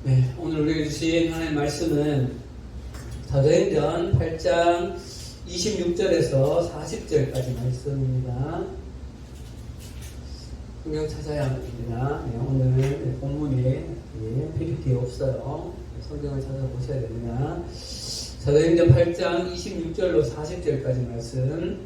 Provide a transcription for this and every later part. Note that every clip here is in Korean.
네, 오늘 우리에게 주신 하나님의 말씀은 사도행전 8장 26절에서 40절까지 말씀입니다. 성경 찾아야 합니다. 네, 오늘 본문에 PPT에 없어요. 성경을 찾아보셔야 됩니다. 사도행전 8장 26절로 40절까지 말씀.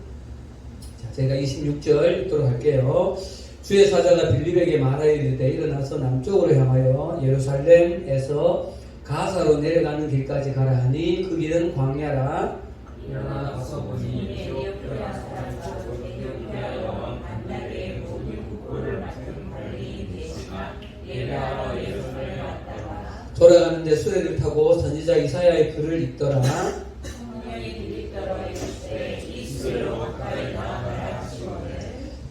자, 제가 26절 읽도록 할게요. 주의 사자가 빌립에게 말하이르되 일어나서 남쪽으로 향하여 예루살렘에서 가사로 내려가는 길까지 가라 하니 그 길은 광야라. 일어나 가서 보니 에티오피아 사람과 에티오피아 여왕 간다르의 모든 국고를 맡은 관리인 대시가 예배하러 예루살렘에 왔다가 돌아가는데 수레를 타고 선지자 이사야의 글을 읽더라. 성령이 들리더러 이르시되 이 수레로 가까이 나아가라 하시거늘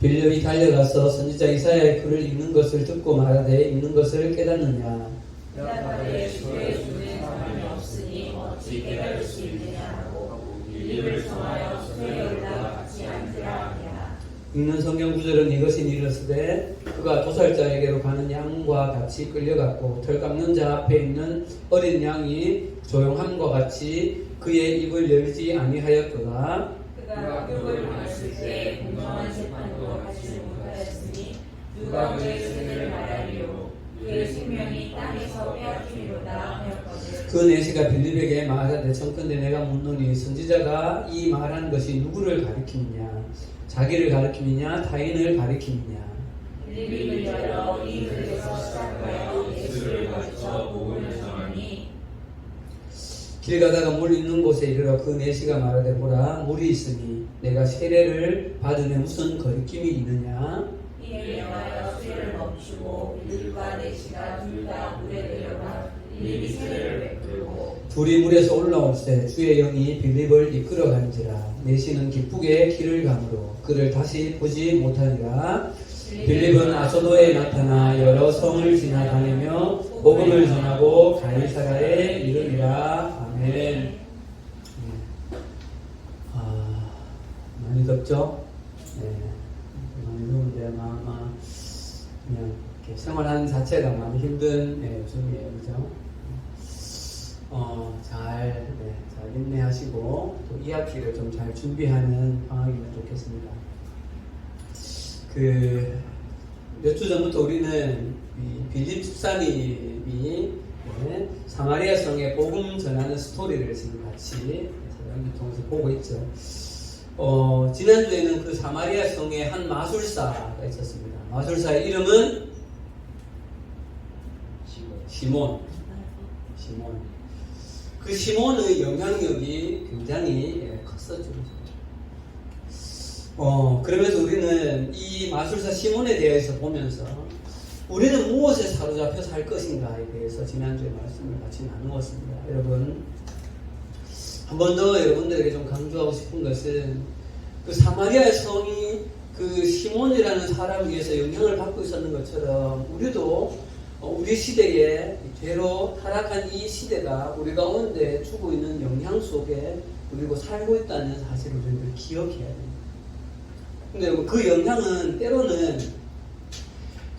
빌립이 달려가서 선지자 이사야의 글을 읽는 것을 듣고 말하되 읽는 것을 깨닫느냐. 야가르의 주의 주는 사람이 없으니 어찌 깨달을 수 있느냐 하고 빌립을 청하여 수레에 올라 같이 앉으라 하니라. 읽는 성경 구절은 이것이 이르시되 그가 도살자에게로 가는 양과 같이 끌려갔고 털 깎는 자 앞에 있는 어린 양이 조용함과 같이 그의 입을 열지 아니하였도다. 그가 뼈를 말했을 때 공정한 재판도 하지 못하였으니 누가 그의 죄를 말하리요. 그의 생명이 땅에서 빼앗기리로다 하였거늘. 그 내시가 빌립에게 말하되 청컨대 내가 묻노니 선지자가 이 말한 것이 누구를 가리키느냐. 자기를 가리키느냐 타인을 가리키느냐. 빌립이 들려러 이 글에서 시작하여 예수를 가르쳐 복음을 전하니 길 가다가 물 있는 곳에 이르러 그 내시가 말하되 보라 물이 있으니 내가 세례를 받으며 무슨 거리낌이 있느냐. 이에 명하여 수레를 멈추고 빌립과 내시가 둘 다 물에 내려가 빌립이 세례를 베풀고 둘이 물에서 올라올세 주의 영이 빌립을 이끌어간지라. 내시는 기쁘게 길을 가므로 그를 다시 보지 못하니라. 빌립은 아소도에 나타나 여러 성을 지나다니며 복음을 전하고 가이사라에 이르니라. 아멘. 많이 덥죠? 네. 많이 더운데 아마 그냥 이렇게 생활하는 자체가 많이 힘든 요즘이에요. 그죠? 잘 인내하시고 또 2학기를 좀 잘 준비하는 방학이면 좋겠습니다. 몇 주 전부터 우리는 빌립 집사님이 사마리아 성에 복음 전하는 스토리를 지금 같이 사장님 통해서 보고 있죠. 지난주에는 그 사마리아 성에 한 마술사가 있었습니다. 마술사의 이름은 시몬. 그 시몬의 영향력이 굉장히 컸었죠. 그러면서 우리는 이 마술사 시몬에 대해서 보면서 우리는 무엇에 사로잡혀 살 것인가에 대해서 지난주에 말씀을 같이 나누었습니다. 여러분, 한 번 더 여러분들에게 좀 강조하고 싶은 것은 그 사마리아 성이 그 시몬이라는 사람에 의해서 영향을 받고 있었는 것처럼 우리도 우리 시대에 죄로 타락한 이 시대가 우리 가운데 주고 있는 영향 속에 우리가 살고 있다는 사실을 우리들 기억해야 됩니다. 근데 여러분, 그 영향은 때로는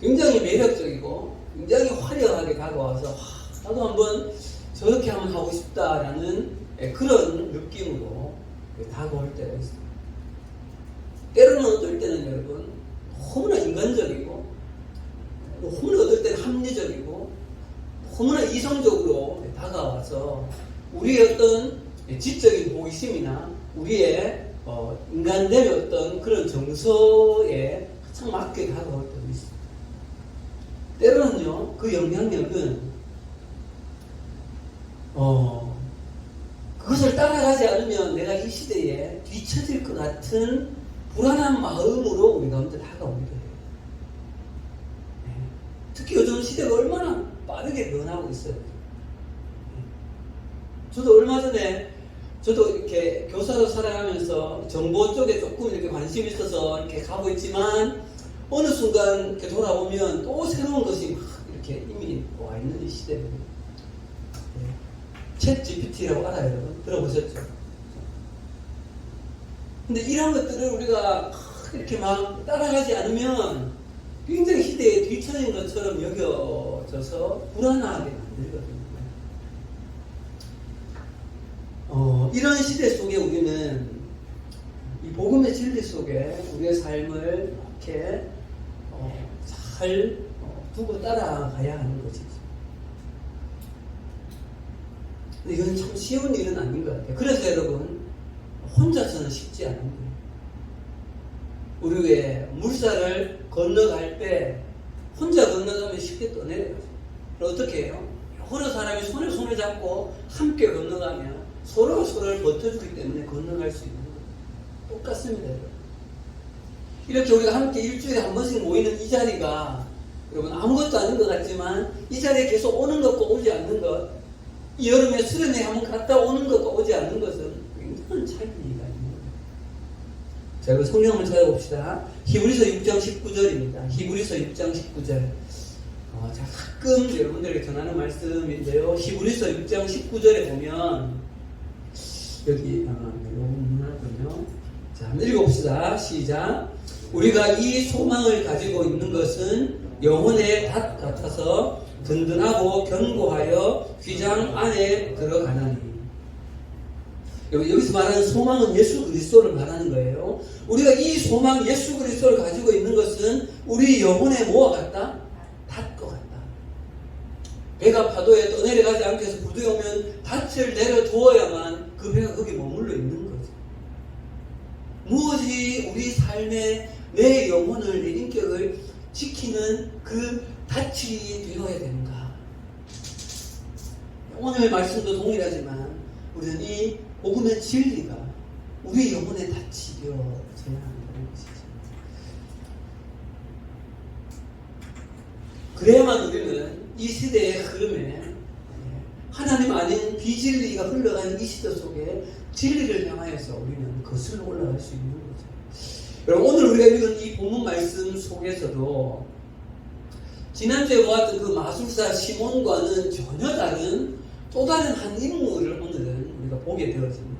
굉장히 매력적이고 굉장히 화려하게 다가와서 나도 한번 저렇게 한번 하고 싶다라는 그런 느낌으로 다가올 때가 있어요. 때로는 어떨 때는 여러분 너무나 인간적이고 너무나 어떨 때는 합리적이고 너무나 이성적으로 다가와서 우리의 어떤 지적인 호기심이나 우리의 인간됨의 어떤 그런 정서에 가장 맞게 다가올 때도 있습니다. 때로는요, 그 영향력은 그것을 따라가지 않으면 내가 이 시대에 뒤처질 것 같은 불안한 마음으로 우리 가운데 다가오기도 해요. 특히 요즘 시대가 얼마나 빠르게 변하고 있어요. 저도 얼마 전에 저도 이렇게 교사로 살아가면서 정보 쪽에 조금 이렇게 관심이 있어서 이렇게 가고 있지만 어느 순간 이렇게 돌아보면 또 새로운 것이 막 이렇게 이미 와 있는 이 시대입니다. 챗 GPT라고 알아요, 여러분? 들어보셨죠? 근데 이런 것들을 우리가 이렇게 막 따라가지 않으면 굉장히 시대에 뒤처진 것처럼 여겨져서 불안하게 만들거든요. 이런 시대 속에 우리는 이 복음의 진리 속에 우리의 삶을 이렇게 잘 두고 따라가야 하는 것이죠. 근데 이건 참 쉬운 일은 아닌 것 같아요. 그래서 여러분, 혼자서는 쉽지 않은 거예요. 우리 왜 물살을 건너갈 때 혼자 건너가면 쉽게 떠내려가죠. 어떻게 해요? 여러 사람이 손을 잡고 함께 건너가면 서로가 서로를 버텨주기 때문에 건너갈 수 있는 거예요. 똑같습니다, 여러분. 이렇게 우리가 함께 일주일에 한 번씩 모이는 이 자리가 여러분 아무것도 아닌 것 같지만 이 자리에 계속 오는 것과 오지 않는 것, 이 여름에 수련회 한번 갔다 오는 것과 오지 않는 것은 굉장한 차이가 있는 거예요. 자, 그 성경 한번 찾아봅시다. 히브리서 6장 19절입니다. 히브리서 6장 19절. 자, 가끔 여러분들에게 전하는 말씀인데요. 히브리서 6장 19절에 보면 여기 나오군요. 자, 한번 읽어봅시다. 시작. 우리가 이 소망을 가지고 있는 것은 영혼의 닷 같아서 든든하고 견고하여 휘장 안에 들어가나니. 여기서 말하는 소망은 예수 그리스도를 말하는 거예요. 우리가 이 소망 예수 그리스도를 가지고 있는 것은 우리 영혼의 뭐와 같다? 닷과 같다. 배가 파도에 떠내려가지 않게 해서 부두에 오면 닷을 내려두어야만 그 배가 거기 머물러 있는 거죠. 무엇이 우리 삶의 내 영혼을, 내 인격을 지키는 그 닻이 되어야 되는가? 오늘 말씀도 동일하지만 우리는 이 복음의 진리가 우리 영혼의 닻이 되어져야 한다는 것이죠. 그래야만 우리는 이 시대의 흐름에 하나님 아닌 비진리가 흘러가는 이 시대 속에 진리를 향하여서 우리는 거슬러 올라갈 수 있는 거죠. 여러분, 오늘 우리가 읽은 이 본문 말씀 속에서도 지난주에 보았던 그 마술사 시몬과는 전혀 다른 또 다른 한 인물을 오늘은 우리가 보게 되었습니다.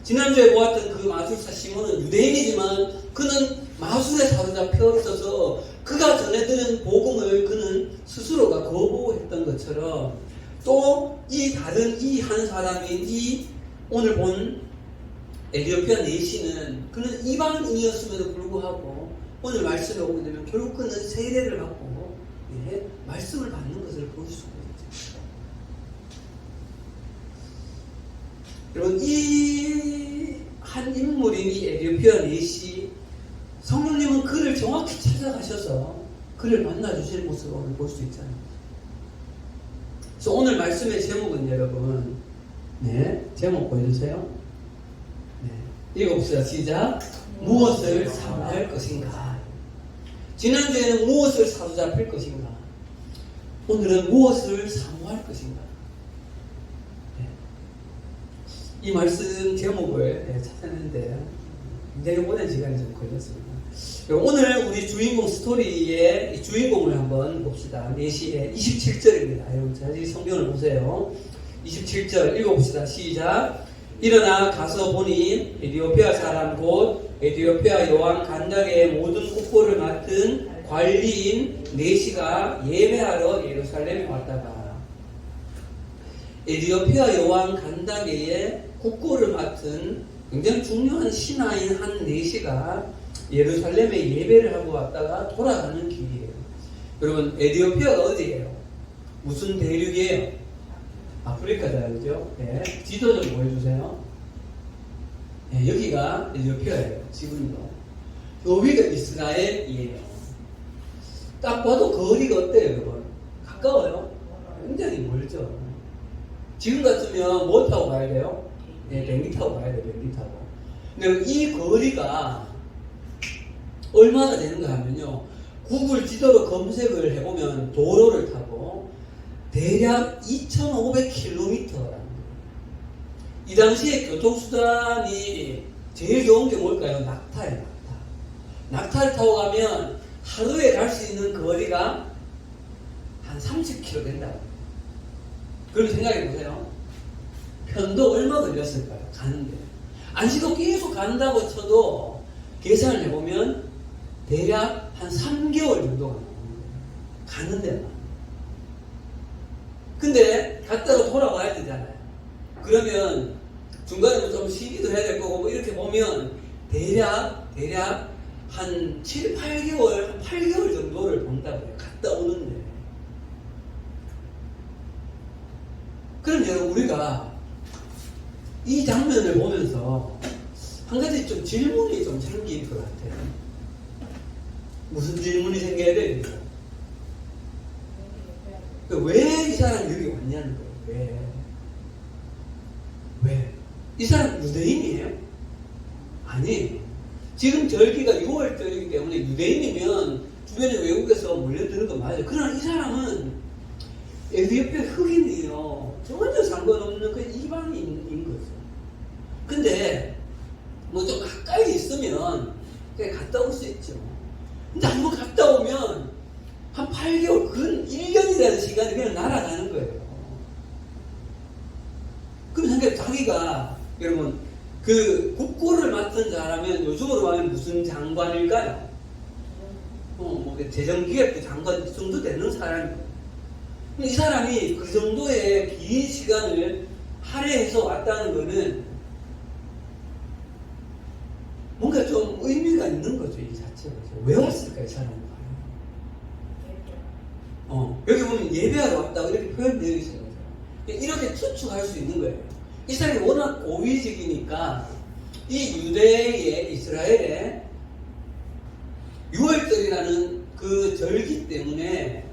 지난주에 보았던 그 마술사 시몬은 유대인이지만 그는 마술에 사로잡혀 있어서 그가 전해드는 복음을 그는 스스로가 거부했던 것처럼 또 이 다른 이 한 사람인 이 오늘 본 에디오피아 내시는 그는 이방인이었음에도 불구하고 오늘 말씀에 오게 되면 결국 그는 세례를 받고 말씀을 받는 것을 볼 수가 있죠. 여러분, 이 한 인물인 이 에디오피아 내시, 성령님은 그를 정확히 찾아가셔서 그를 만나주실 모습을 오늘 볼 수 있잖아요. 그래서 오늘 말씀의 제목은 여러분, 제목 보여주세요. 읽어봅시다. 시작. 무엇을 사모할 것인가? 지난주에는 무엇을 사로잡힐 것인가? 오늘은 무엇을 사모할 것인가? 이 말씀 제목을 찾아내는데 굉장히 오랜 시간이 좀 걸렸습니다. 오늘 우리 주인공 스토리의 주인공을 한번 봅시다. 4시에 27절입니다. 여러분 자세히 성경을 보세요. 27절 읽어봅시다. 시작. 일어나 가서 보니 에디오피아 사람 곧 에디오피아 여왕 간닥의 모든 국보를 맡은 관리인 네시가 예배하러 예루살렘에 왔다가 에디오피아 여왕 간닥의 국보를 맡은 굉장히 중요한 신하인 한 네시가 예루살렘에 예배를 하고 왔다가 돌아가는 길이에요. 여러분, 에디오피아가 어디예요? 무슨 대륙이에요? 아프리카다, 그죠? 지도 좀 보여주세요. 여기가 에디오피아예요. 지금도. 여기가 이스라엘이에요. 딱 봐도 거리가 어때요, 여러분? 가까워요? 굉장히 멀죠. 지금 같으면 뭐 타고 가야 돼요? 비행기 타고 가야 돼요, 비행기 타고. 근데 이 거리가 얼마나 되는가 하면요, 구글 지도로 검색을 해보면 도로를 타고 대략 2,500km라는 거예요. 이 당시에 교통수단이 제일 좋은 게 뭘까요? 낙타예요, 낙타. 낙타를 타고 가면 하루에 갈 수 있는 거리가 한 30km 된다고. 그럼 생각해보세요. 편도 얼마 걸렸을까요? 가는데. 안 쉬고 계속 간다고 쳐도 계산을 해보면 대략 한 3개월 정도가 나오는 거예요. 가는 데만. 근데 갔다가 돌아와야 되잖아요. 그러면 중간에 좀 쉬기도 해야 될 거고 뭐 이렇게 보면 대략 한 7, 8개월, 한 8개월 정도를 본다고 해요. 갔다 오는데. 그럼 여러분 우리가 이 장면을 보면서 한 가지 좀 질문이 좀 생길 것 같아요. 무슨 질문이 생겨야 됩니까? 왜 이 사람이 여기 왔냐는 거예요. 왜? 이 사람 유대인이에요? 아니. 지금 절기가 6월절이기 때문에 유대인이면 주변에 외국에서 몰려드는 건 맞아요. 그러나 이 사람은 에티오피아 흑인이에요. 전혀 상관없는 그 이방인인 거죠. 근데 뭐 좀 가까이 있으면 그냥 갔다 올 수 있죠. 근데 한번 갔다 오면 한 8개월, 근 1년이라는 시간이 그냥 날아가는 거예요. 그럼 생각해, 자기가, 여러분, 그 국고를 맡은 사람은 요즘으로 하면 무슨 장관일까요? 뭐 재정기획부 장관 정도 되는 사람이에요. 이 사람이 그 정도의 긴 시간을 할애해서 왔다는 거는 뭔가 좀 의미가 있는 거죠, 이 자체가. 왜 왔을까, 이 사람은? 여기 보면 예배하러 왔다고 이렇게 표현되어 있어요. 이렇게 추측할 수 있는 거예요. 이 사람이 워낙 고위직이니까 이 유대의 이스라엘의 6월절이라는 그 절기 때문에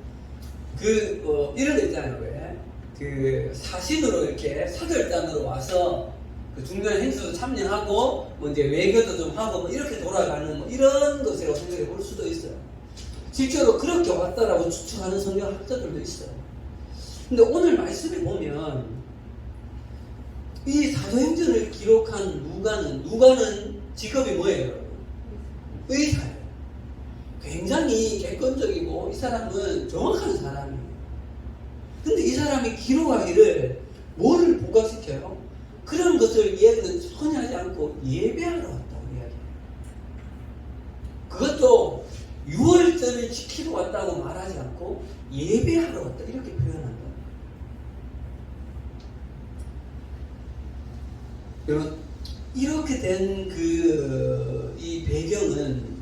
이런 거 있잖아요. 왜? 그 사신으로 이렇게 사절단으로 와서 그 중요한 행사도 참여하고 뭐 이제 외교도 좀 하고 뭐 이렇게 돌아가는 뭐 이런 것이라고 생각해 볼 수도 있어요. 실제로 그렇게 왔다라고 추측하는 성경학자들도 있어요. 근데 오늘 말씀을 보면 이 사도행전을 기록한 누가는 직업이 뭐예요? 의사예요. 굉장히 객관적이고 이 사람은 정확한 사람이에요. 근데 이 사람이 기록하기를 뭐를 부각시켜요? 그런 것을 이야기는 전혀 하지 않고 예배하러 왔다고 이야기해요. 그것도 6월절을 지키러 왔다고 말하지 않고 예배하러 왔다 이렇게 표현한다. 여러분 이렇게 된 이 배경은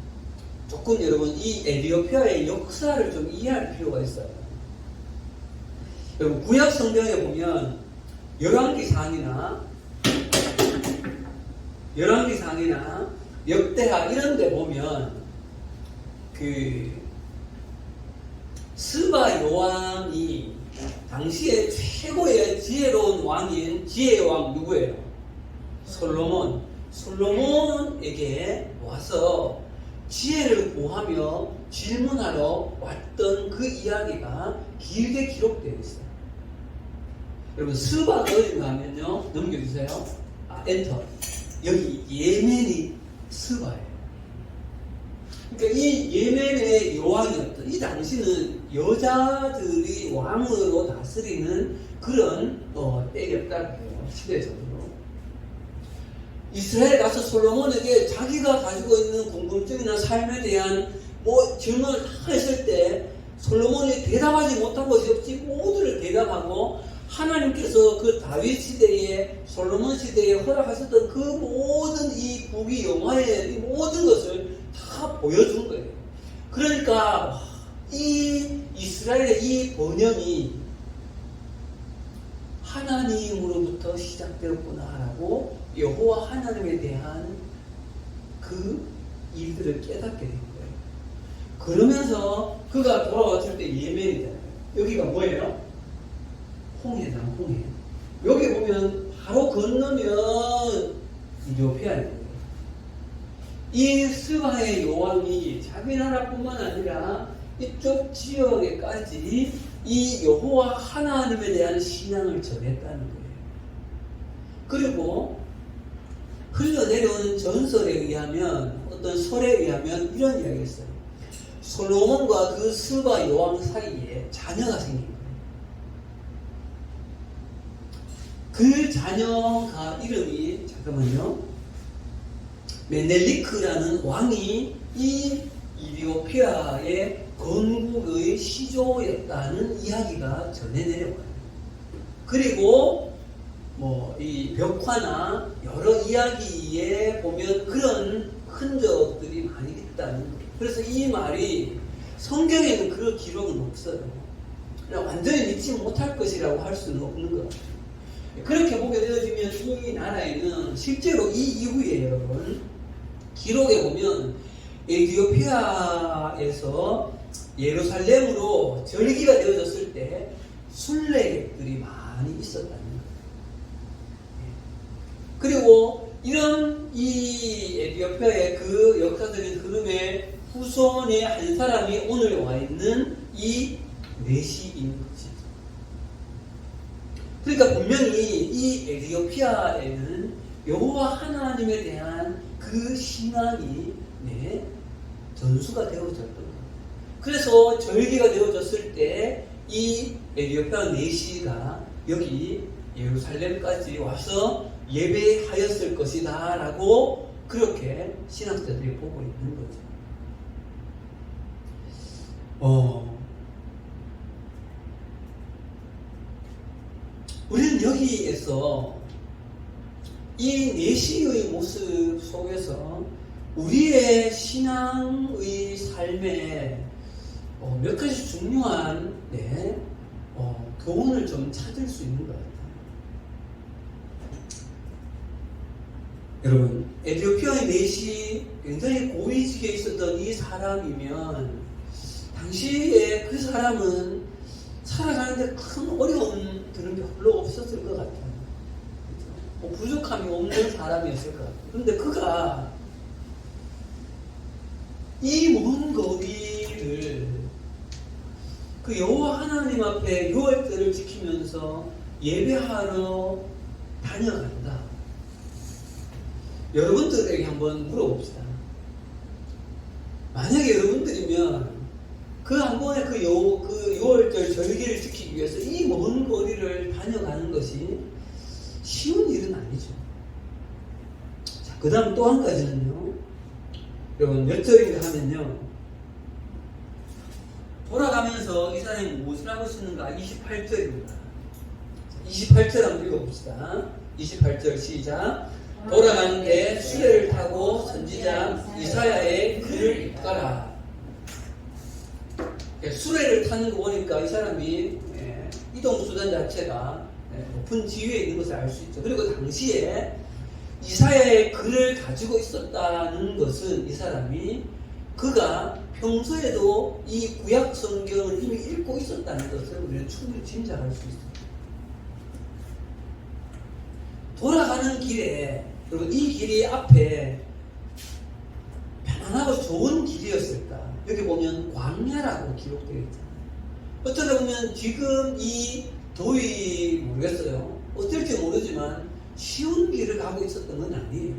조금 여러분 이 에티오피아의 역사를 좀 이해할 필요가 있어요. 여러분 구약 성경에 보면 열왕기상이나 역대하 이런 데 보면 스바 요왕이 당시에 최고의 지혜로운 왕인 지혜의 왕 누구예요? 솔로몬에게 와서 지혜를 구하며 질문하러 왔던 그 이야기가 길게 기록되어 있어요. 여러분 스바가 어딘가 하면요 넘겨주세요. 엔터. 여기 예멘이 스바예요. 그러니까 이 예멘의 여왕이었던 이 당시는 여자들이 왕으로 다스리는 그런 때였다고 해요. 시대적으로. 이스라엘 가서 솔로몬에게 자기가 가지고 있는 궁금증이나 삶에 대한 질문을 다 했을 때 솔로몬이 대답하지 못한 것이 없이 모두를 대답하고 하나님께서 그 다윗 시대에 솔로몬 시대에 허락하셨던 그 모든 이 부귀 영화의 이 모든 것을 다 보여준 거예요. 그러니까 이 이스라엘의 이 번영이 하나님으로부터 시작되었구나라고 여호와 하나님에 대한 그 일들을 깨닫게 된 거예요. 그러면서 그가 돌아왔을 때 예멘이잖아요. 여기가 뭐예요? 홍해잖아, 홍해. 여기 보면 바로 건너면 이디오피아예요. 이 스바의 여왕이 자기 나라뿐만 아니라 이쪽 지역에까지 이 여호와 하나님에 대한 신앙을 전했다는 거예요. 그리고 흘러내려오는 전설에 의하면 어떤 설에 의하면 이런 이야기가 있어요. 솔로몬과 그 스바 여왕 사이에 자녀가 생긴 거예요. 그 자녀가 이름이 잠깐만요. 메넬리크라는 왕이 이 이디오피아의 건국의 시조였다는 이야기가 전해 내려와요. 그리고 이 벽화나 여러 이야기에 보면 그런 흔적들이 많이 있다는 거예요. 그래서 이 말이 성경에는 그런 기록은 없어요. 그냥 완전히 믿지 못할 것이라고 할 수는 없는 것 같아요. 그렇게 보게 되어지면 이 나라에는 실제로 이 이후에 여러분 기록에 보면 에티오피아에서 예루살렘으로 절기가 되어졌을 때 순례객들이 많이 있었다는 거예요. 그리고 이런 이 에티오피아의 그 역사적인 흐름의 후손의 한 사람이 오늘 와 있는 이 내시인 것이죠. 그러니까 분명히 이 에티오피아에는 여호와 하나님에 대한 그 신앙이 전수가 되어졌던 거예요. 그래서 절기가 되어졌을 때 이 에티오피아 내시가 여기 예루살렘까지 와서 예배하였을 것이다 라고 그렇게 신학자들이 보고 있는 거죠. 우리는 여기에서 이 내시의 모습 속에서 우리의 신앙의 삶에 몇 가지 중요한 교훈을 좀 찾을 수 있는 것 같아요. 여러분, 에티오피아의 내시 굉장히 고위직에 있었던 이 사람이면 당시에 그 사람은 살아가는데 큰 어려움 그런 게 별로 없었을 것 같아요. 부족함이 없는 사람이었을 것 같아요. 그런데 그가 이 먼 거리를 그 여호와 하나님 앞에 유월절을 지키면서 예배하러 다녀간다. 여러분들에게 한번 물어봅시다. 만약에 여러분들이면 그 한 번에 그 유월절 절기를 지키기 위해서 이 먼 거리를 다녀가는 것이 쉬운 일은 아니죠. 자, 그 다음 또 한 가지는요. 여러분, 몇 절인가 하면요. 돌아가면서 이 사람이 무엇을 하고 있는가? 28절입니다. 28절 한번 읽어봅시다. 28절 시작. 돌아가는데 수레를 타고 선지자 이사야의 글을 읽더라. 수레를 타는 거 보니까 이 사람이 이동수단 자체가 높은 지위에 있는 것을 알 수 있죠. 그리고 당시에 이사야의 글을 가지고 있었다는 것은 이 사람이 그가 평소에도 이 구약 성경을 이미 읽고 있었다는 것을 우리는 충분히 짐작할 수 있습니다. 돌아가는 길에, 그리고 이 길이 앞에 편안하고 좋은 길이었을까? 여기 보면 광야라고 기록되어 있잖아요. 어쩌다 보면 지금 이 도의 모르겠어요. 어떨지 모르지만 쉬운 길을 가고 있었던 건 아니에요.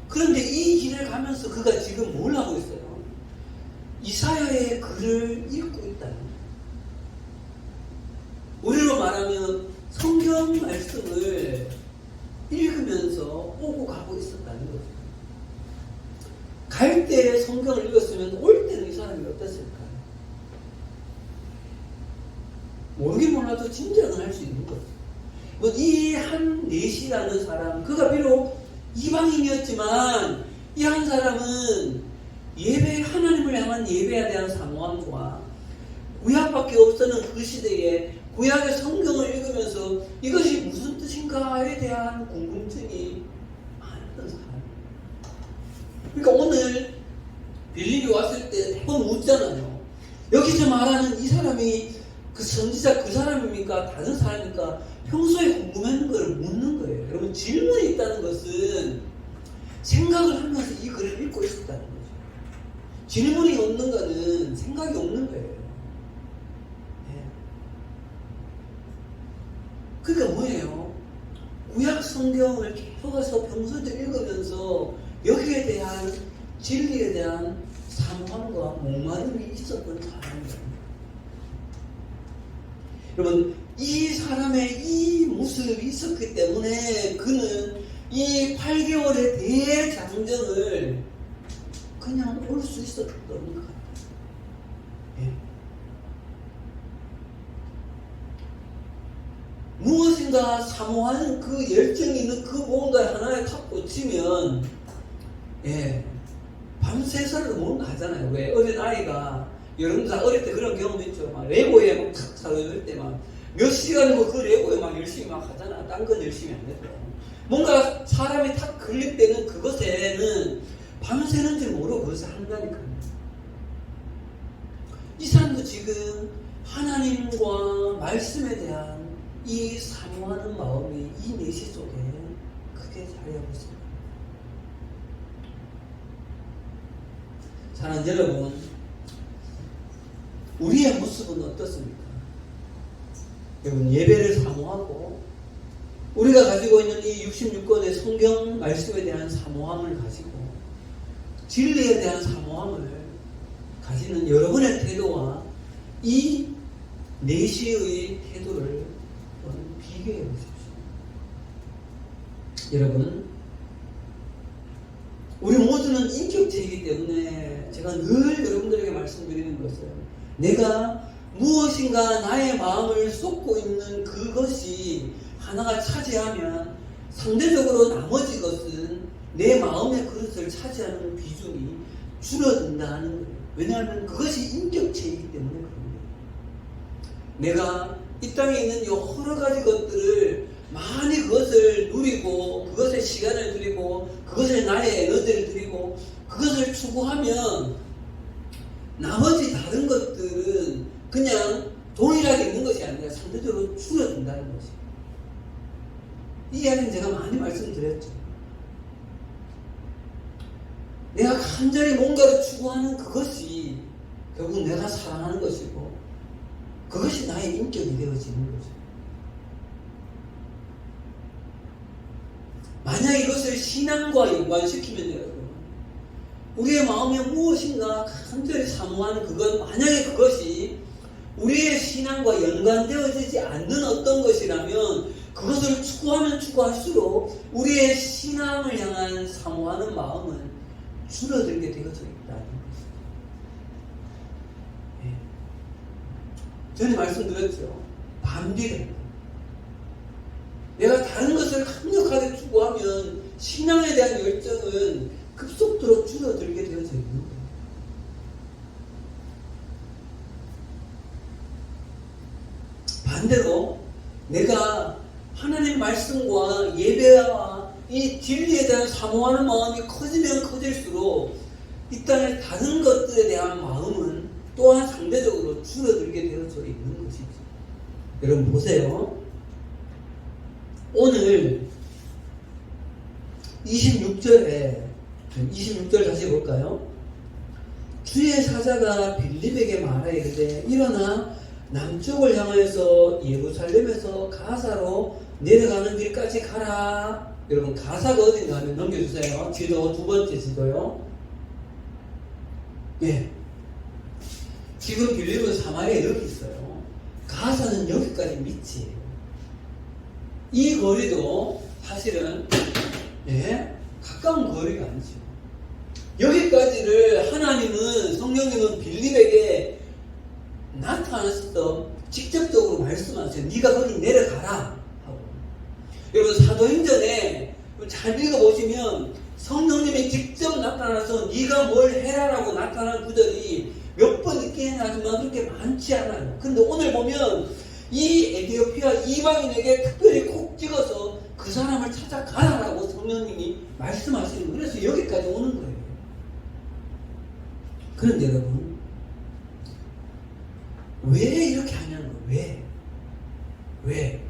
그런데 이 길을 가면서 그가 지금 뭘 하고 있어요? 이사야의 글을 읽고 있다는 거예요. 우리로 말하면 성경 말씀을 읽으면서 오고 가고 있었다는 거죠. 갈 때 성경을 읽었으면 올 때는 이 사람이 어땠을까요? 모르긴 몰라도 짐작은 할 수 있는 거죠. 이 한 내시라는 사람, 그가 비록 이방인이었지만 이 한 사람은 하나님을 향한 예배에 대한 사모함과 구약밖에 없었는 그 시대에 구약의 성경을 읽으면서 이것이 무슨 뜻인가에 대한 궁금증이 많았던 사람이에요. 그러니까 오늘 빌립이 왔을 때 대부분 묻잖아요. 여기서 말하는 이 사람이 그 선지자 그 사람입니까? 다른 사람입니까? 평소에 궁금한 걸 묻는 거예요. 여러분, 질문이 있다는 것은 생각을 하면서 이 글을 읽고 있었다는 거죠. 질문이 없는 거는 생각이 없는 거예요. 그러니까 뭐예요? 구약 성경을 계속해서 평소에 읽으면서 여기에 대한 진리에 대한 사모함과 목마름이 있었던 사람이에요. 여러분, 이 사람의 이 모습이 있었기 때문에 그는 이 8개월의 대장정을 그냥 올 수 있었던 것 같아요. 무엇인가 사모하는 그 열정이 있는 그 무언가 하나에 탁 꽂히면 밤새서라도 뭔가 하잖아요. 왜? 어린 아이가 여러분들 다 어릴 때 그런 경험 있죠. 막 레고에 막 탁 사로잡을 때 막 몇 시간이고 그 레고에 막 열심히 막 하잖아. 딴 건 열심히 안 해도. 뭔가 사람이 탁 걸릴 때는 그것에는 밤새는 줄 모르고 그것을 한다니까요. 이 사람도 지금 하나님과 말씀에 대한 이 사모하는 마음이 이 내시 속에 크게 자리하고 있습니다. 사랑하는 여러분, 우리의 모습은 어떻습니까? 여러분, 예배를 사모하고 우리가 가지고 있는 이 66권의 성경 말씀에 대한 사모함을 가지고 진리에 대한 사모함을 가지는 여러분의 태도와 이 내시의 태도를 비교해 보십시오. 여러분, 우리 모두는 인격체이기 때문에 제가 늘 여러분들에게 말씀드리는 것은 내가 무엇인가 나의 마음을 쏟고 있는 그것이 하나가 차지하면 상대적으로 나머지 것은 내 마음의 그릇을 차지하는 비중이 줄어든다는 거예요. 왜냐하면 그것이 인격체이기 때문에 그런 거예요. 내가 이 땅에 있는 여러 가지 것들을 많이 그것을 누리고 그것에 시간을 들이고 그것에 나의 에너지를 들이고 그것을 추구하면 나머지 다른 것들은 그냥 동일하게 있는 것이 아니라 상대적으로 줄어든다는 것이에요. 이 이야기는 제가 많이 말씀드렸죠. 내가 간절히 뭔가를 추구하는 그것이 결국 내가 사랑하는 것이고 그것이 나의 인격이 되어지는 거죠. 만약 이것을 신앙과 연관시키면 여러분, 우리의 마음에 무엇인가 간절히 사모하는 그것, 만약에 그것이 우리의 신앙과 연관되어지지 않는 어떤 것이라면 그것을 추구하면 추구할수록 우리의 신앙을 향한 사모하는 마음은 줄어들게 되어져 있다는 것입니다. 전에 말씀드렸죠. 반비례. 내가 다른 것을 강력하게 추구하면 신앙에 대한 열정은 급속도로 줄어들게 되어져 있는 거예요. 반대로 내가 하나님 말씀과 예배와 이 진리에 대한 사모하는 마음이 커지면 커질수록 이 땅의 다른 것들에 대한 마음은 또한 상대적으로 줄어들게 되어져 있는 것이죠. 여러분 보세요. 오늘 26절 다시 볼까요? 주의 사자가 빌립에게 말하이르되 일어나 남쪽을 향하여서 예루살렘에서 가사로 내려가는 길까지 가라. 여러분 가사가 어딘가 하면 넘겨주세요. 지도 두 번째 지도요. 지금 빌립은 사마리아에 여기 있어요. 가사는 여기까지 밑이에요. 이 거리도 사실은 가까운 거리가 아니죠. 여기까지를 하나님은 성령님은 빌립에게 나타나서 직접적으로 말씀하세요. 네가 거기 내려가라 하고. 여러분 사도행전에 잘 읽어보시면 성령님이 직접 나타나서 네가 뭘 해라라고 나타난 구절이 몇 번 있긴 하지만 그렇게 많지 않아요. 근데 오늘 보면 이 에티오피아 이방인에게 특별히 콕 찍어서 그 사람을 찾아가라라고 성령님이 말씀하시는 거예요. 그래서 여기까지 오는 거예요. 그런데 여러분 왜 이렇게 하냐는 거예요. 왜?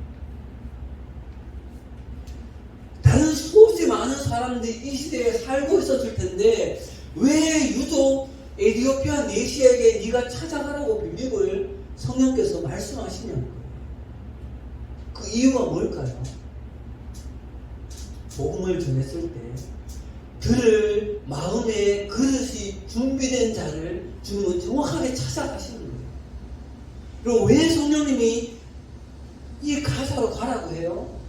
다른 수없이 많은 사람들이 이 시대에 살고 있었을 텐데 왜 유독 에티오피아 내시에게 네가 찾아가라고 빌립을 성령께서 말씀하시냐는 거예요. 그 이유가 뭘까요? 복음을 전했을 때 들을 마음의 그릇이 준비된 자를 주님은 정확하게 찾아가시는 거예요. 그리고 왜 성령님이 이 가사로 가라고 해요?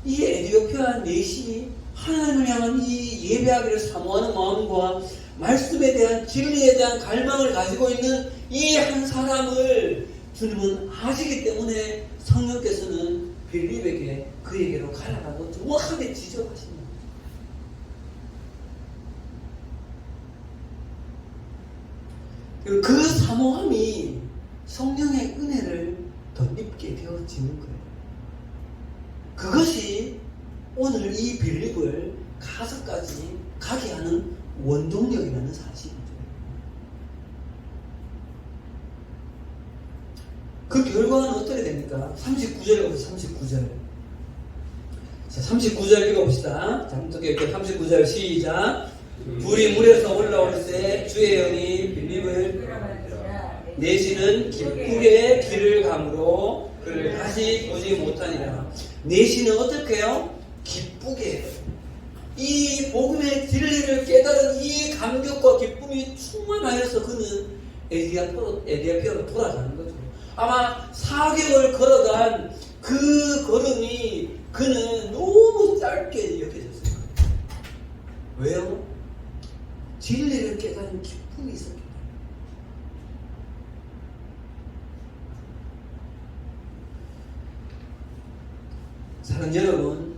이 에티오피아 내시 하나님을 향한 이 예배하기를 사모하는 마음과 말씀에 대한 진리에 대한 갈망을 가지고 있는 이 한 사람을 주님은 아시기 때문에 성령께서는 빌립에게 그에게로 가라라고 정확하게 지적하십니다. 그리고 그 사모함이 성령의 은혜를 덧입게 되어지는 거예요. 그것이 오늘 이 빌립을 가서까지 가게 하는 원동력이라는 사실이죠. 그 결과는 어떻게 됩니까? 39절에 보세요. 39절. 자, 39절 읽어봅시다. 자, 이렇게 39절 시작. 불이 물에서 올라올 때 주의 영이 빌립을 내시는 기쁘게 길을 가므로 그를 다시 보지 못하니라. 내시는 어떻게 해요? 기쁘게. 이 복음의 진리를 깨달은 이 감격과 기쁨이 충만하여서 그는 에디오피아로 돌아가는 거죠. 아마 4개월 걸어간 그 걸음이 그는 너무 짧게 여겨졌을 거예요. 왜요? 진리를 깨달은 기쁨이 있었기 때문에. 사랑하는 여러분,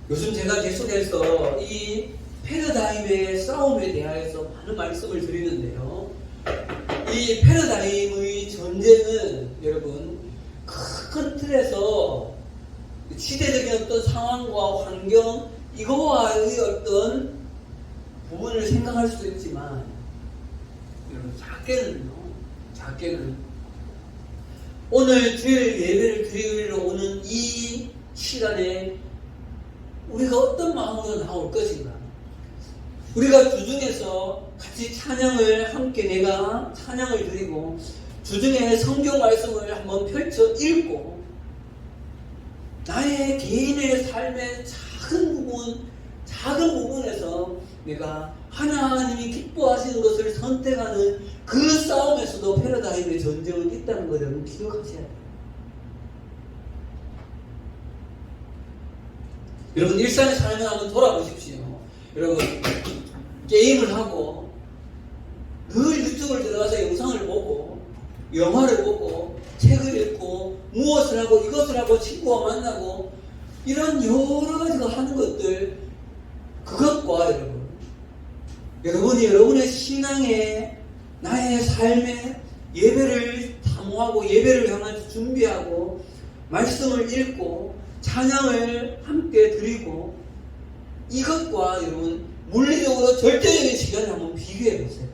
요즘 제가 계속해서 이 패러다임의 싸움에 대하여서 많은 말씀을 드리는데요. 이 패러다임의 전쟁은 여러분 큰 틀에서 시대적인 어떤 상황과 환경 이거와의 어떤 부분을 생각할 수도 있지만 여러분 작게는 오늘 주일 예배를 드리러 오는 이 시간에 우리가 어떤 마음으로 나올 것인가? 우리가 주중에서 같이 찬양을 함께 내가 찬양을 드리고 주중에 성경 말씀을 한번 펼쳐 읽고 나의 개인의 삶의 작은 부분에서 내가 하나님이 기뻐하시는 것을 선택하는 그 싸움에서도 패러다임의 전쟁은 있다는 걸 여러분 기억하셔야 돼요. 여러분 일상의 삶을 한번 돌아보십시오. 여러분 게임을 하고 늘 유튜브를 들어가서 영상을 보고 영화를 보고 책을 읽고 무엇을 하고 이것을 하고 친구와 만나고 이런 여러 가지가 하는 것들 그것과 여러분이 여러분의 신앙에 나의 삶에 예배를 사모하고 예배를 향해서 준비하고 말씀을 읽고 찬양을 함께 드리고 이것과 여러분 물리적으로 절대적인 시간을 한번 비교해 보세요.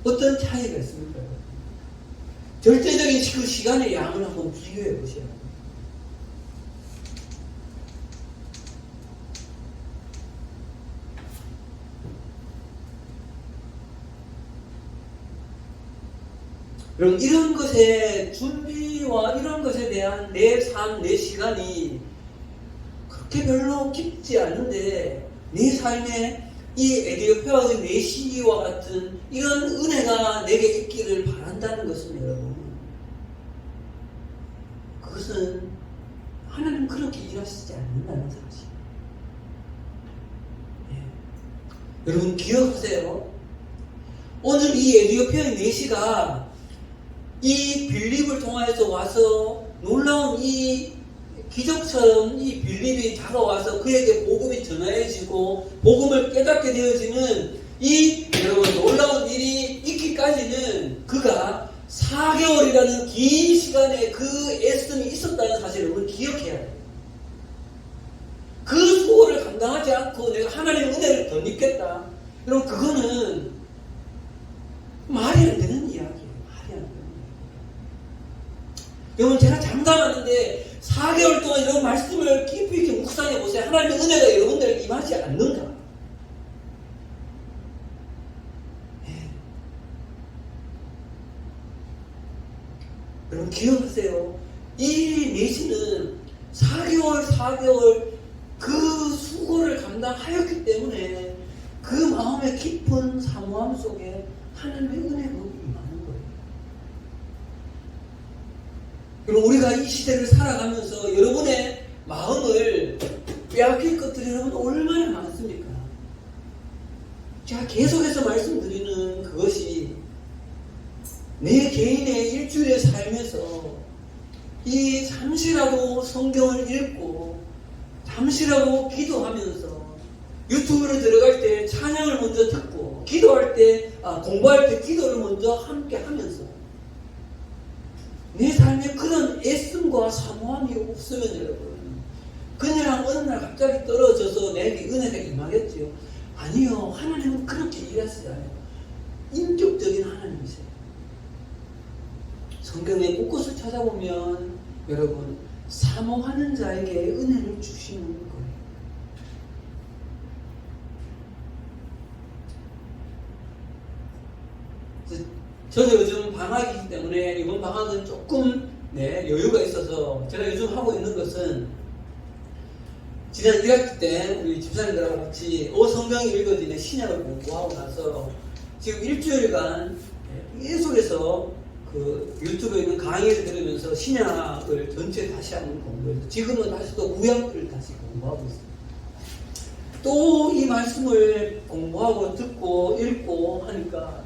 어떤 차이가 있습니까? 절대적인 그 시간의 양을 한번 비교해 보셔야 합니다. 여러분 이런 것의 준비와 이런 것에 대한 내 삶, 내 시간이 그렇게 별로 깊지 않은데 내 삶에 이 에디오피아의 내시와 같은 이런 은혜가 내게 있기를 바란다는 것은 여러분 그것은 하나님 그렇게 일하시지 않는다는 사실. 여러분 기억하세요. 오늘 이 에디오피아의 내시가 이 빌립을 통하여서 와서 놀라운 이 기적처럼 이 빌립이 다가와서 그에게 복음이 전하여지고 복음을 깨닫게 되어지는 이 여러분 놀라운 일이 있기까지는 그가 4개월이라는 긴 시간에 그 애씀이 있었다는 사실을 여러분 기억해야 돼요. 그 수고를 감당하지 않고 내가 하나님의 은혜를 덧입겠다. 여러분 그거는 말이 안 되는 이야기예요. 여러분 제가 장담하는데 4개월 동안 이런 말씀을 깊이 있게 묵상해 보세요. 하나님의 은혜가 여러분들에게 임하지 않는가? 여러분 기억하세요. 이 내시는 4개월 그 수고를 감당하였기 때문에 그 마음의 깊은 사모함 속에 하나님의 은혜가 임하는 거예요. 그럼 우리가 이 시대를 살아가면서 여러분의 마음을 빼앗길 것들이 여러분 얼마나 많습니까? 제가 계속해서 말씀드리는 그것이 내 개인의 일주일의 삶 이 잠시라도 성경을 읽고 잠시라도 기도하면서 유튜브로 들어갈 때 찬양을 먼저 듣고 기도할 때 공부할 때 기도를 먼저 함께 하면서 내 삶에 그런 애씀과 사모함이 없으면 여러분 그냥 어느 날 갑자기 떨어져서 내게 은혜가 임하겠지요? 아니요. 하나님은 그렇게 일하시잖아요. 인격적인 하나님이세요. 성경의 곳곳을 찾아보면 여러분 사모하는 자에게 은혜를 주시는 거예요. 저도 요즘 방학이기 때문에 이번 방학은 조금 여유가 있어서 제가 요즘 하고 있는 것은 지난 1학기 때 우리 집사님들하고 같이 성경이 읽어지는 신약을 공부하고 나서 지금 일주일간 계속해서 그 유튜브에 있는 강의를 들으면서 신약을 전체 다시 한번 공부해서 지금은 다시 또 구약을 다시 공부하고 있습니다. 또 이 말씀을 공부하고 듣고 읽고 하니까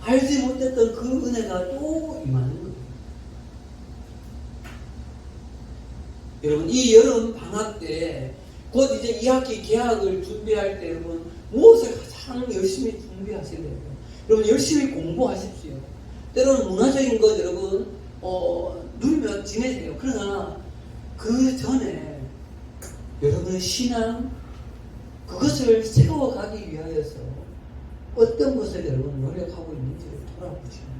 알지 못했던 그 은혜가 또 임하는 거예요. 여러분 이 여름 방학 때 곧 이제 2학기 개학을 준비할 때 여러분 무엇을 가장 열심히 준비하셔야 돼요. 여러분 열심히 공부하십시오. 때로는 문화적인 것 여러분 누리며 지내세요. 그러나 그 전에 여러분의 신앙 그것을 세워가기 위하여서 어떤 것을 여러분 노력하고 있는지를 돌아보시면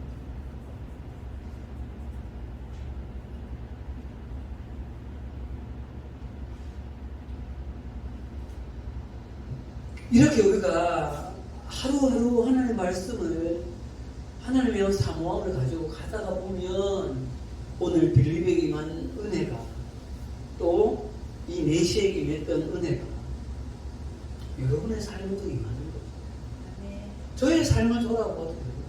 이렇게 우리가 하루하루 하나님의 말씀을 하나님의 사모함을 가지고 가다가 보면 오늘 빌립에게 임한 은혜가 또 이 내시에게 임했던 은혜가 여러분의 삶에도 임하는 거예요. 저의 삶을 돌아봐도 됩니다.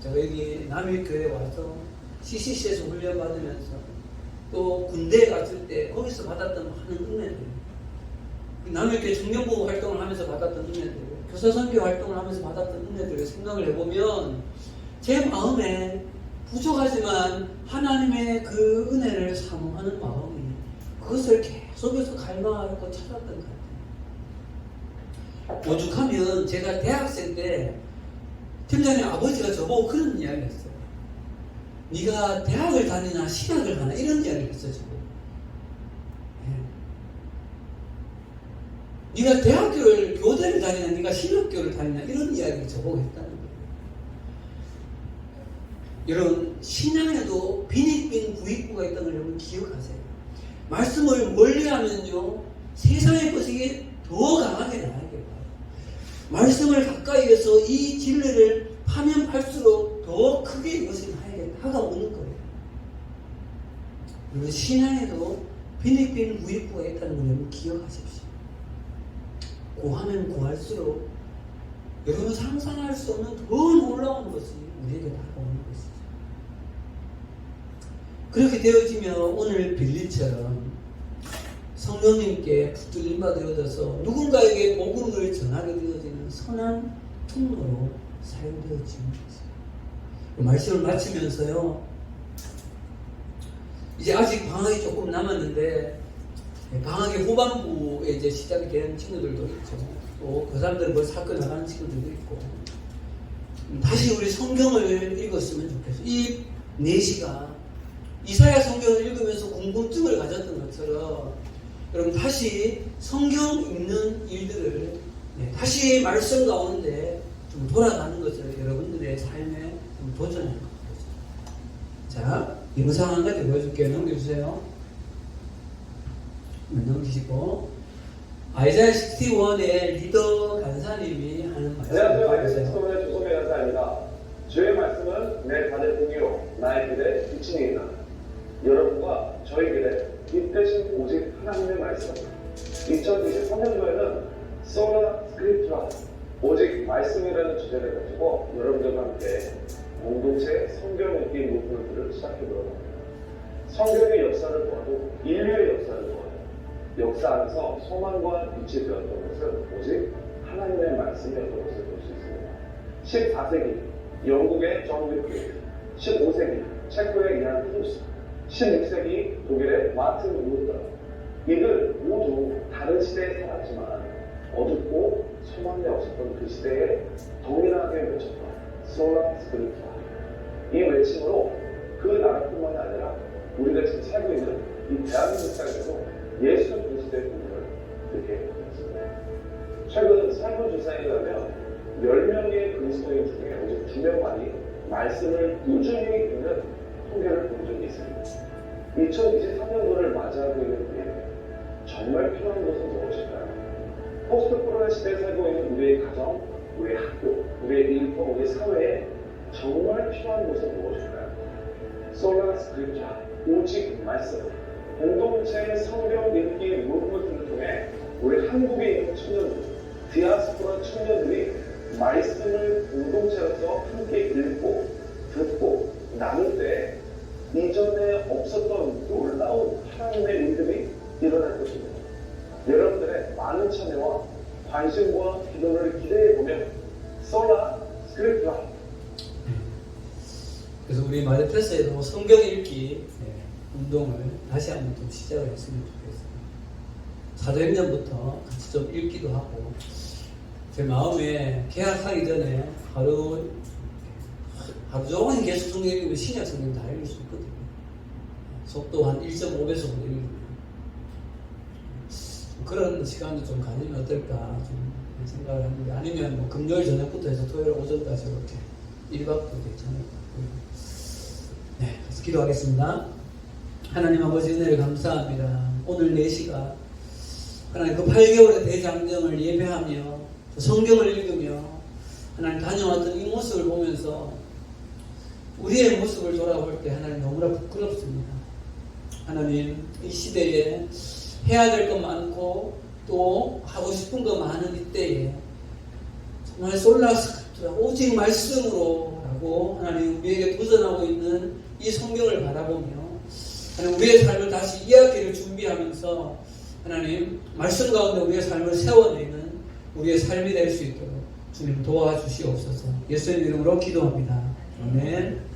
제가 여기 남일교회에 와서 CCC에서 훈련받으면서 또 군대에 갔을 때 거기서 받았던 많은 은혜들 남일교회 청년부부 활동을 하면서 받았던 은혜들 교사선교 활동을 하면서 받았던 은혜들을 생각을 해보면 제 마음에 부족하지만 하나님의 그 은혜를 사모하는 마음이 그것을 계속해서 갈망하고 찾았던 것 같아요. 오죽하면 제가 대학생 때 팀장님 아버지가 저보고 그런 이야기를 했어요. 네가 대학을 다니나 신학을 하나 이런 이야기를 했어요. 네가 대학교를 교대를 다니나 네가 신학교를 다니나 이런 이야기를 저보고 했다는 거예요. 여러분 신앙에도 빈익빈 부익부가 있다는 걸 여러분 기억하세요. 말씀을 멀리하면요 세상의 것이 더 강하게 나에게 와요. 말씀을 가까이에서 이 진리를 파면 팔수록 더 크게 이것이 나에게 다가오는 거예요. 여러분 신앙에도 빈익빈 부익부가 있다는 걸 여러분 기억하십시오. 구하면 구할수록 여러분 상상할 수 없는 더 놀라운 것이 우리에게 다가오는 것이죠. 그렇게 되어지면 오늘 빌립처럼 성령님께 붙들림 받아들여서 누군가에게 복음을 전하게 되어지는 선한 통로로 사용되어지는 것이죠. 말씀을 마치면서요. 이제 아직 방학이 조금 남았는데 방학의 후반부에 이제 시작이 되는 친구들도 있죠. 또 그 사람들은 벌써 학교 나가는 친구들도 있고 다시 우리 성경을 읽었으면 좋겠어요. 이 4시가 이사야 성경을 읽으면서 궁금증을 가졌던 것처럼 여러분 다시 성경 읽는 일들을 다시 말씀 가운데 좀 돌아가는 것을 여러분들의 삶에 좀 도전하는 거죠. 자, 영상 한 가지 보여줄게요. 넘겨주세요. 넘기시고 아이사야 61의 리더 간사님이 하는 말씀. 안녕하세요. 아이사야 61의 조소매 간사입니다. 주의 말씀은 내 발의 등이요 나의 길의 빛이니이다. 여러분과 저희 길에 빛 대신 오직 하나님의 말씀. 2023년도에는 소라 스크립트라 오직 말씀이라는 주제를 가지고 여러분들과 함께 공동체 성경 읽기 무브먼트를 시작해보려고 합니다. 성경의 역사를 보아도 인류의 역사를 보아도 역사 안에서 소망과 빛이 되었던 것은 오직 하나님의 말씀이었던 것을 볼 수 있습니다. 14세기 영국의 존 위클리프, 15세기 체코의 이안 프루스, 16세기 독일의 마틴 루터, 이들 모두 다른 시대에 살았지만 어둡고 소망이 없었던 그 시대에 동일하게 외쳤던 솔라 스크립투라, 이 외침으로 그 나라뿐만이 아니라 우리가 지금 살고 있는 이 대한민국 땅에도 예수 그리스도의 복음을 듣게 되었습니다. 최근 설문조사에 의하면 10명의 그리스도인 중에 오직 2명만이 말씀을 꾸준히 읽는 통계를 본 적이 있습니다. 2023년도를 맞이하고 있는 우리에게 정말 필요한 것은 무엇일까요? 포스트 코로나 시대에 살고 있는 우리의 가정, 우리의 학교, 우리의 일터, 우리의 사회에 정말 필요한 것은 무엇일까요? 솔라 스크립처, 오직 말씀, 공동체 성경 읽기 무브먼트를 통해 우리 한국에 있는 청년들, 디아스포라 청년들이 말씀을 공동체로서 함께 읽고 듣고 나눌 때 이전에 없었던 놀라운 하나님의 일들이 일어날 것입니다. 여러분들의 많은 참여와 관심과 기도를 기대해보면 솔라 스크립투라. 그래서 우리 마르테스에도 성경 읽기 운동을 다시 한번 좀 시작을 했으면 좋겠어요. 사도행전부터 같이 좀 읽기도 하고, 제 마음에 계약하기 전에 하루 종일 계속 성경 읽으면 신약 성경 다 읽을 수 있거든요. 속도 한 1.5배속으로 읽으면. 그런 시간도 좀 가지면 어떨까 좀 생각을 하는데, 아니면 뭐 금요일 저녁부터 해서 토요일 오전까지 이렇게 1박도 괜찮을 것 같고요. 네, 그래서 기도하겠습니다. 하나님 아버지 은혜를 감사합니다. 오늘 4시가 하나님 그 8개월의 대장정을 예배하며 성경을 읽으며 하나님 다녀왔던 이 모습을 보면서 우리의 모습을 돌아볼 때 하나님 너무나 부끄럽습니다. 하나님 이 시대에 해야 될 것 많고 또 하고 싶은 거 많은 이때에 정말 솔라스크립투라 오직 말씀으로 라고 하나님 우리에게 도전하고 있는 이 성경을 바라보며 하나님 우리의 삶을 다시 이야기를 준비하면서 하나님 말씀 가운데 우리의 삶을 세워내는 우리의 삶이 될 수 있도록 주님 도와주시옵소서. 예수님 이름으로 기도합니다. 아멘.